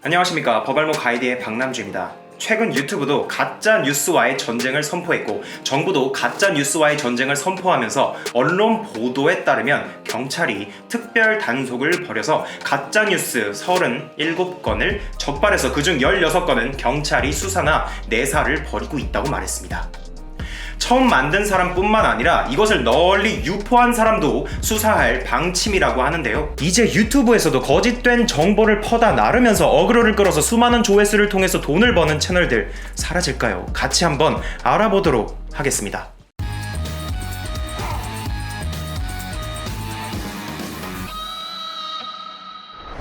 안녕하십니까. 버발모 가이드의 박남주입니다. 최근 유튜브도 가짜 뉴스와의 전쟁을 선포했고 정부도 가짜 뉴스와의 전쟁을 선포하면서 언론 보도에 따르면 경찰이 특별 단속을 벌여서 가짜 뉴스 37건을 적발해서 그중 16건은 경찰이 수사나 내사를 벌이고 있다고 말했습니다. 처음 만든 사람뿐만 아니라 이것을 널리 유포한 사람도 수사할 방침이라고 하는데요. 이제 유튜브에서도 거짓된 정보를 퍼다 나르면서 어그로를 끌어서 수많은 조회수를 통해서 돈을 버는 채널들 사라질까요? 같이 한번 알아보도록 하겠습니다.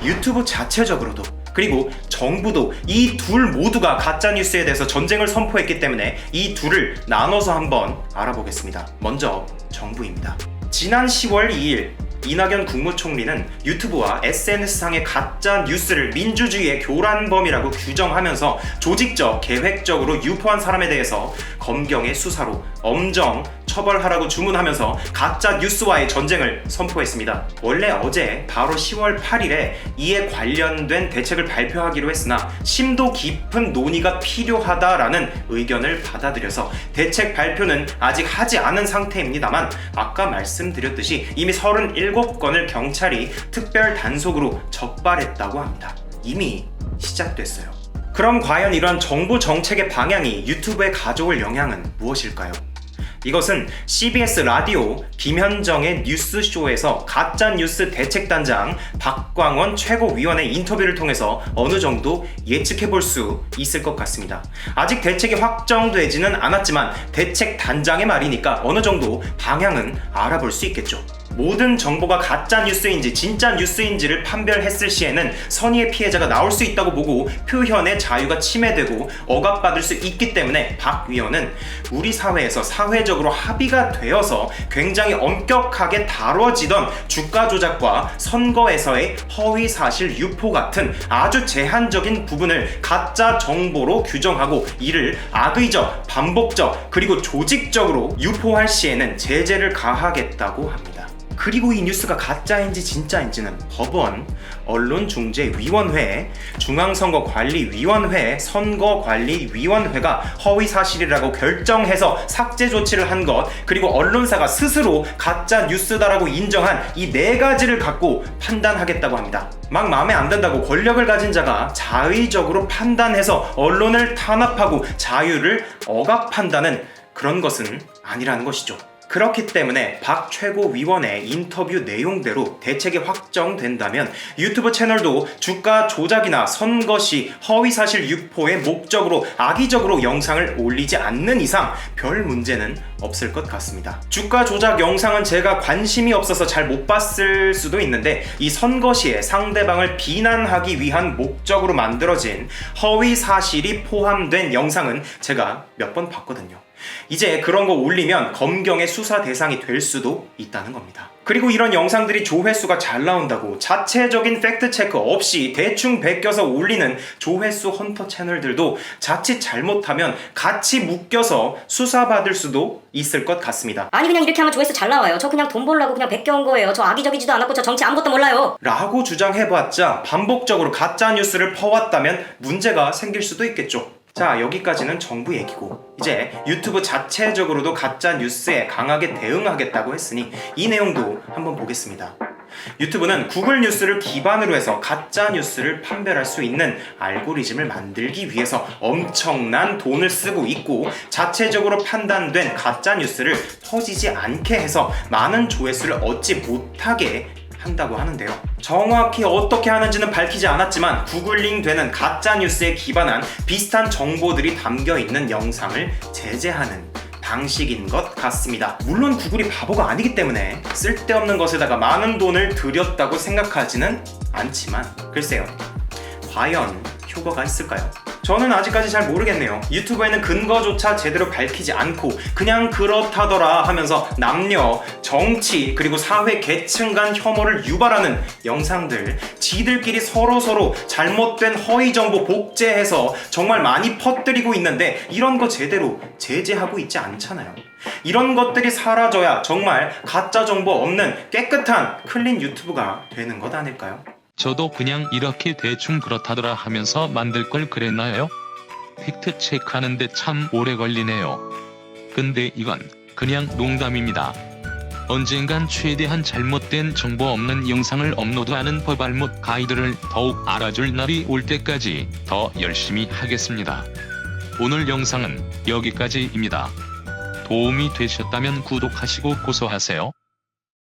유튜브 자체적으로도 그리고 정부도 이 둘 모두가 가짜뉴스에 대해서 전쟁을 선포했기 때문에 이 둘을 나눠서 한번 알아보겠습니다. 먼저 정부입니다. 지난 10월 2일 이낙연 국무총리는 유튜브와 SNS상의 가짜 뉴스를 민주주의의 교란범이라고 규정하면서 조직적, 계획적으로 유포한 사람에 대해서 검경의 수사로 엄정 처벌하라고 주문하면서 가짜 뉴스와의 전쟁을 선포했습니다. 원래 어제 바로 10월 8일에 이에 관련된 대책을 발표하기로 했으나 심도 깊은 논의가 필요하다라는 의견을 받아들여서 대책 발표는 아직 하지 않은 상태입니다만 아까 말씀드렸듯이 이미 37건을 경찰이 특별 단속으로 적발했다고 합니다. 이미 시작됐어요. 그럼 과연 이런 정부 정책의 방향이 유튜브에 가져올 영향은 무엇일까요? 이것은 CBS 라디오 김현정의 뉴스쇼에서 가짜뉴스 대책단장 박광원 최고위원의 인터뷰를 통해서 어느 정도 예측해볼 수 있을 것 같습니다. 아직 대책이 확정되지는 않았지만 대책단장의 말이니까 어느 정도 방향은 알아볼 수 있겠죠. 모든 정보가 가짜 뉴스인지 진짜 뉴스인지를 판별했을 시에는 선의의 피해자가 나올 수 있다고 보고 표현의 자유가 침해되고 억압받을 수 있기 때문에 박 위원은 우리 사회에서 사회적으로 합의가 되어서 굉장히 엄격하게 다뤄지던 주가 조작과 선거에서의 허위 사실 유포 같은 아주 제한적인 부분을 가짜 정보로 규정하고 이를 악의적, 반복적, 그리고 조직적으로 유포할 시에는 제재를 가하겠다고 합니다. 그리고 이 뉴스가 가짜인지 진짜인지는 법원, 언론중재위원회, 중앙선거관리위원회, 선거관리위원회가 허위사실이라고 결정해서 삭제 조치를 한 것, 그리고 언론사가 스스로 가짜 뉴스다라고 인정한 이 4가지를 갖고 판단하겠다고 합니다. 막 마음에 안 든다고 권력을 가진 자가 자의적으로 판단해서 언론을 탄압하고 자유를 억압한다는 그런 것은 아니라는 것이죠. 그렇기 때문에 박 최고위원의 인터뷰 내용대로 대책이 확정된다면 유튜브 채널도 주가 조작이나 선거 시 허위사실 유포의 목적으로 악의적으로 영상을 올리지 않는 이상 별 문제는 없을 것 같습니다. 주가 조작 영상은 제가 관심이 없어서 잘 못 봤을 수도 있는데 이 선거 시에 상대방을 비난하기 위한 목적으로 만들어진 허위사실이 포함된 영상은 제가 몇 번 봤거든요. 이제 그런 거 올리면 검경의 수사 대상이 될 수도 있다는 겁니다. 그리고 이런 영상들이 조회수가 잘 나온다고 자체적인 팩트체크 없이 대충 베껴서 올리는 조회수 헌터 채널들도 자칫 잘못하면 같이 묶여서 수사받을 수도 있을 것 같습니다. 아니 그냥 이렇게 하면 조회수 잘 나와요. 저 그냥 돈 벌려고 그냥 베껴온 거예요. 저 악의적이지도 않았고 저 정치 아무것도 몰라요 라고 주장해봤자 반복적으로 가짜뉴스를 퍼왔다면 문제가 생길 수도 있겠죠. 자, 여기까지는 정부 얘기고 이제 유튜브 자체적으로도 가짜 뉴스에 강하게 대응하겠다고 했으니 이 내용도 한번 보겠습니다. 유튜브는 구글 뉴스를 기반으로 해서 가짜 뉴스를 판별할 수 있는 알고리즘을 만들기 위해서 엄청난 돈을 쓰고 있고 자체적으로 판단된 가짜 뉴스를 퍼지지 않게 해서 많은 조회수를 얻지 못하게 한다고 하는데요. 정확히 어떻게 하는지는 밝히지 않았지만 구글링 되는 가짜뉴스에 기반한 비슷한 정보들이 담겨있는 영상을 제재하는 방식인 것 같습니다. 물론 구글이 바보가 아니기 때문에 쓸데없는 것에다가 많은 돈을 들였다고 생각하지는 않지만 글쎄요, 과연 효과가 있을까요? 저는 아직까지 잘 모르겠네요. 유튜브에는 근거조차 제대로 밝히지 않고 그냥 그렇다더라 하면서 남녀, 정치, 그리고 사회 계층 간 혐오를 유발하는 영상들, 지들끼리 서로 잘못된 허위정보 복제해서 정말 많이 퍼뜨리고 있는데 이런 거 제대로 제재하고 있지 않잖아요. 이런 것들이 사라져야 정말 가짜 정보 없는 깨끗한 클린 유튜브가 되는 것 아닐까요? 저도 그냥 이렇게 대충 그렇다더라 하면서 만들 걸 그랬나요? 팩트 체크하는데 참 오래 걸리네요. 근데 이건 그냥 농담입니다. 언젠간 최대한 잘못된 정보 없는 영상을 업로드하는 법알못 가이드를 더욱 알아줄 날이 올 때까지 더 열심히 하겠습니다. 오늘 영상은 여기까지입니다. 도움이 되셨다면 구독하시고 고소하세요.